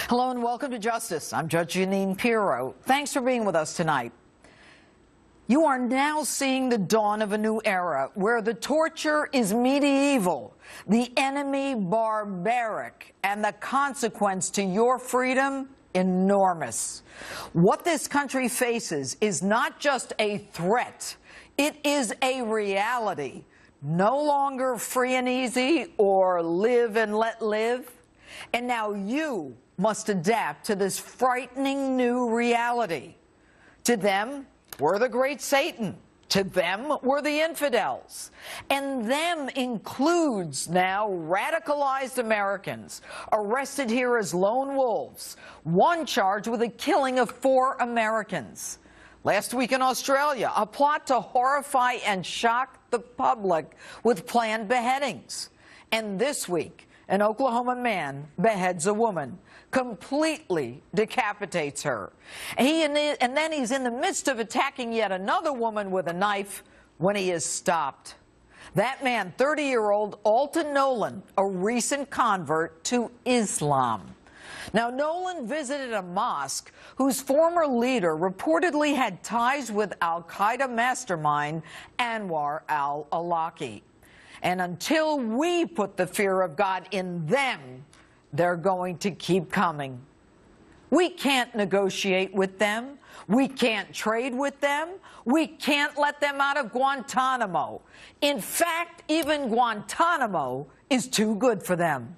Hello and welcome to Justice. I'm Judge Jeanine Pirro. Thanks for being with us tonight. You are now seeing the dawn of a new era where the torture is medieval, the enemy barbaric, and the consequence to your freedom enormous. What this country faces is not just a threat, it is a reality. No longer free and easy or live and let live. And now you must adapt to this frightening new reality. To them, we're the great Satan. To them, we're the infidels. And them includes now radicalized Americans arrested here as lone wolves, one charged with the killing of 4 Americans. Last week in Australia, a plot to horrify and shock the public with planned beheadings. And this week, an Oklahoma man beheads a woman, completely decapitates her. And then he's in the midst of attacking yet another woman with a knife when he is stopped. That man, 30-year-old Alton Nolan, a recent convert to Islam. Now, Nolan visited a mosque whose former leader reportedly had ties with al-Qaeda mastermind Anwar al-Awlaki. And until we put the fear of God in them, they're going to keep coming. We can't negotiate with them. We can't trade with them. We can't let them out of Guantanamo. In fact, even Guantanamo is too good for them.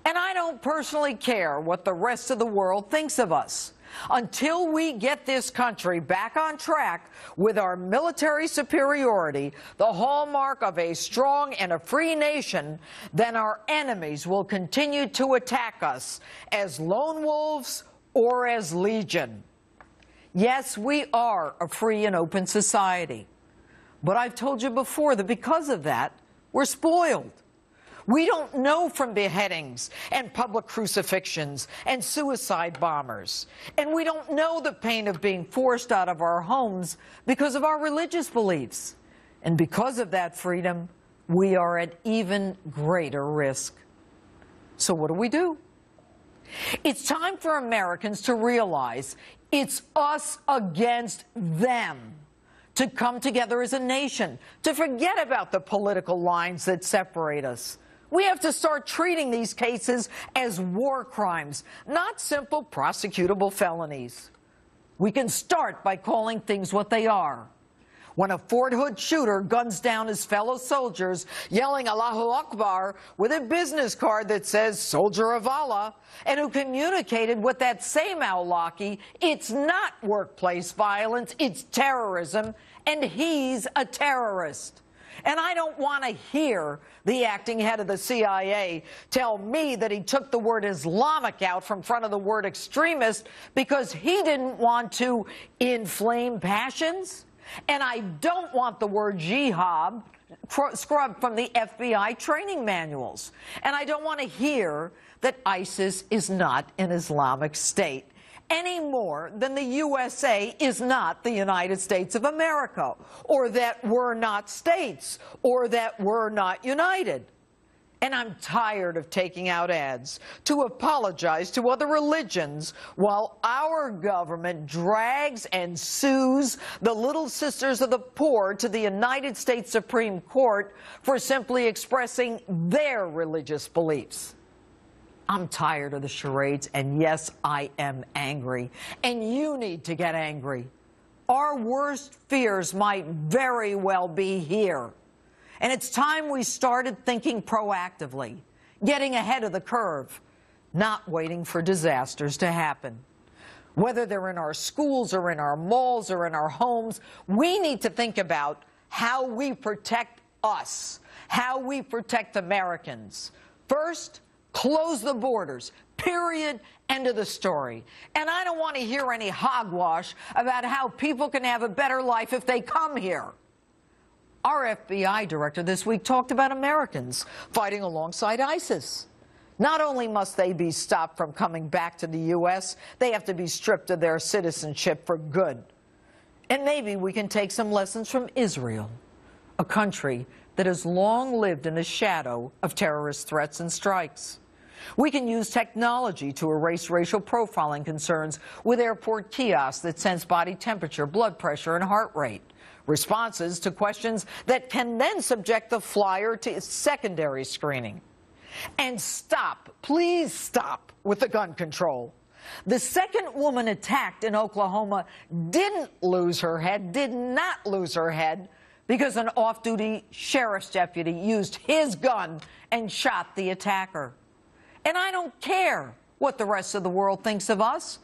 And I don't personally care what the rest of the world thinks of us. Until we get this country back on track with our military superiority, the hallmark of a strong and a free nation, then our enemies will continue to attack us as lone wolves or as legion. Yes, we are a free and open society. But I've told you before that because of that, we're spoiled. We don't know from beheadings and public crucifixions and suicide bombers. And we don't know the pain of being forced out of our homes because of our religious beliefs. And because of that freedom, we are at even greater risk. So what do? It's time for Americans to realize it's us against them. To come together as a nation, to forget about the political lines that separate us. We have to start treating these cases as war crimes, not simple prosecutable felonies. We can start by calling things what they are. When a Fort Hood shooter guns down his fellow soldiers, yelling Allahu Akbar with a business card that says Soldier of Allah, and who communicated with that same Awlaki, it's not workplace violence, it's terrorism, and he's a terrorist. And I don't want to hear the acting head of the CIA tell me that he took the word Islamic out from front of the word extremist because he didn't want to inflame passions. And I don't want the word jihad scrubbed from the FBI training manuals. And I don't want to hear that ISIS is not an Islamic state, any more than the USA is not the United States of America, or that we're not states, or that we're not united. And I'm tired of taking out ads to apologize to other religions while our government drags and sues the Little Sisters of the Poor to the United States Supreme Court for simply expressing their religious beliefs. I'm tired of the charades, and yes, I am angry. And you need to get angry. Our worst fears might very well be here. And it's time we started thinking proactively, getting ahead of the curve, not waiting for disasters to happen. Whether they're in our schools or in our malls or in our homes, we need to think about how we protect us, how we protect Americans. First, close the borders, period, end of the story. And I don't want to hear any hogwash about how people can have a better life if they come here. Our FBI director this week talked about Americans fighting alongside ISIS. Not only must they be stopped from coming back to the U.S., they have to be stripped of their citizenship for good. And maybe we can take some lessons from Israel, a country that has long lived in the shadow of terrorist threats and strikes. We can use technology to erase racial profiling concerns with airport kiosks that sense body temperature, blood pressure, and heart rate. Responses to questions that can then subject the flyer to secondary screening. And stop, please stop with the gun control. The second woman attacked in Oklahoma didn't lose her head, did not lose her head, because an off-duty sheriff's deputy used his gun and shot the attacker. And I don't care what the rest of the world thinks of us.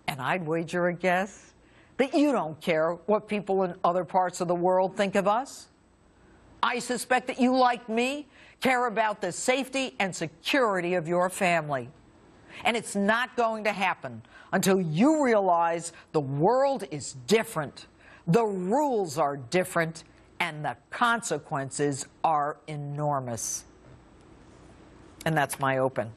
And I'd wager a guess that you don't care what people in other parts of the world think of us. I suspect that you, like me, care about the safety and security of your family. And it's not going to happen until you realize the world is different, the rules are different, and the consequences are enormous. And that's my open.